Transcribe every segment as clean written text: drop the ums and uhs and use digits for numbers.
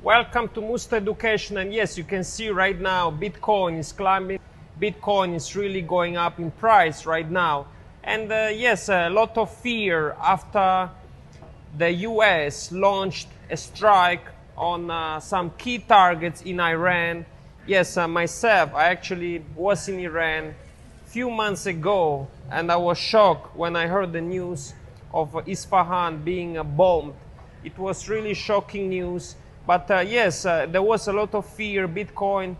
Welcome to Musto Educational. And yes, you can see right now Bitcoin is climbing. Bitcoin is really going up in price right now. And yes, a lot of fear after the US launched a strike on some key targets in Iran. Yes, myself, I actually was in Iran a few months ago, and I was shocked when I heard the news of Isfahan being bombed. It was really shocking news. But yes, there was a lot of fear. Bitcoin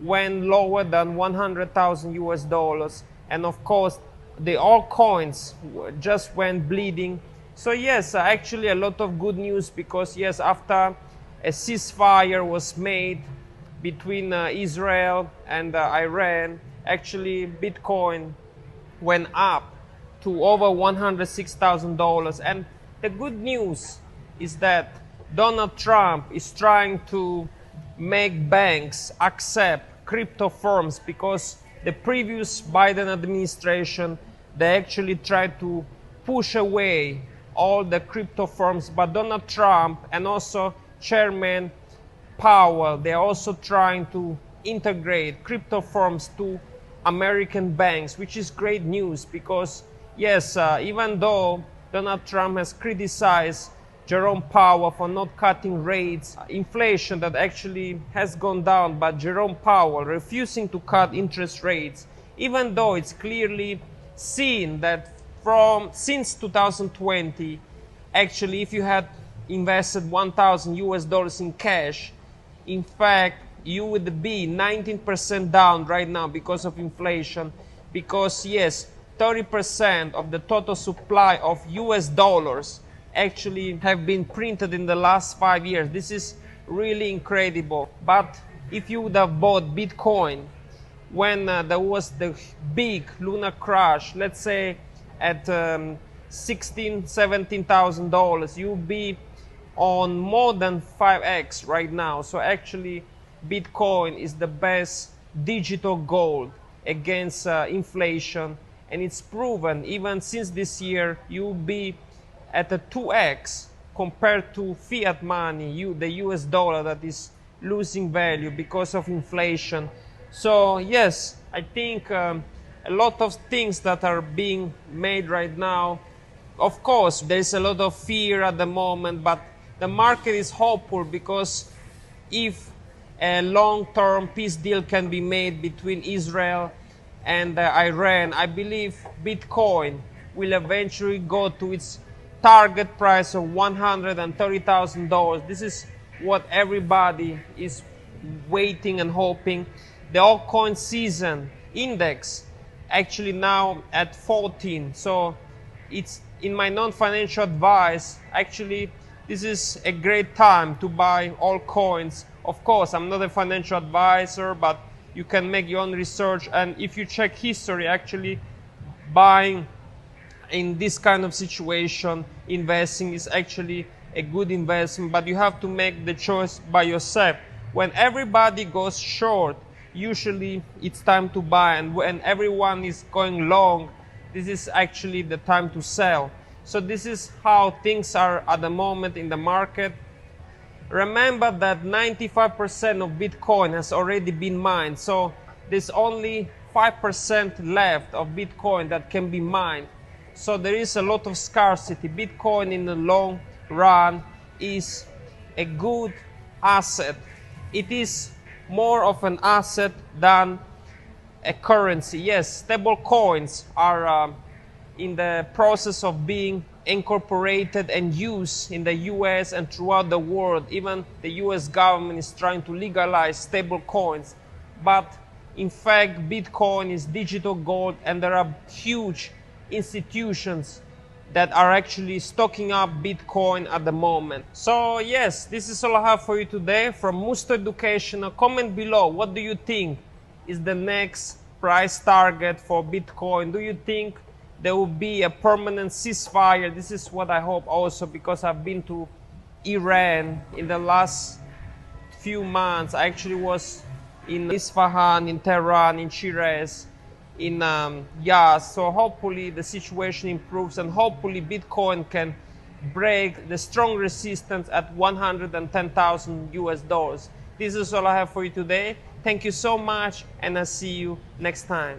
went lower than 100,000 US dollars. And of course, the altcoins just went bleeding. So yes, actually a lot of good news, because yes, after a ceasefire was made between Israel and Iran, actually Bitcoin went up to over $106,000. And the good news is that Donald Trump is trying to make banks accept crypto firms, because the previous Biden administration, they actually tried to push away all the crypto firms. But Donald Trump and also Chairman Powell, they're also trying to integrate crypto firms to American banks, which is great news, because yes, even though Donald Trump has criticized Jerome Powell for not cutting rates, inflation that actually has gone down, but Jerome Powell refusing to cut interest rates, even though it's clearly seen that since 2020, actually, if you had invested 1,000 US dollars in cash, in fact, you would be 19% down right now because of inflation, because yes, 30% of the total supply of US dollars actually have been printed in the last 5 years. This is really incredible. But if you would have bought Bitcoin when there was the big lunar crash, let's say at $16,000-17,000, you'll be on more than 5x right now. So actually Bitcoin is the best digital gold against inflation, and it's proven even since this year you'll be at a 2x compared to fiat money, the US dollar, that is losing value because of inflation. So yes, I think a lot of things that are being made right now. Of course, there's a lot of fear at the moment, but the market is hopeful, because if a long-term peace deal can be made between Israel and Iran, I believe Bitcoin will eventually go to its target price of $130,000. This is what everybody is waiting and hoping. The altcoin season index actually now at 14. So it's, in my non-financial advice, actually this is a great time to buy altcoins. Of course, I'm not a financial advisor, but you can make your own research. And if you check history, actually buying in this kind of situation, investing is actually a good investment, but you have to make the choice by yourself. When everybody goes short, usually it's time to buy, and when everyone is going long, this is actually the time to sell. So this is how things are at the moment in the market. Remember that 95% of Bitcoin has already been mined, so there's only 5% left of Bitcoin that can be mined. So there is a lot of scarcity. Bitcoin in the long run is a good asset. It is more of an asset than a currency. Yes, stable coins are in the process of being incorporated and used in the US and throughout the world. Even the US government is trying to legalize stable coins. But in fact, Bitcoin is digital gold, and there are huge institutions that are actually stocking up Bitcoin at the moment. So yes, this is all I have for you today from Musto Educational. Comment below, what do you think is the next price target for Bitcoin? Do you think there will be a permanent ceasefire? This is what I hope also, because I've been to Iran in the last few months. I actually was in Isfahan, in Tehran, in Shiraz, in Yaz. So hopefully the situation improves, and hopefully Bitcoin can break the strong resistance at 110,000 US dollars. This is all I have for you today. Thank you so much, and I'll see you next time.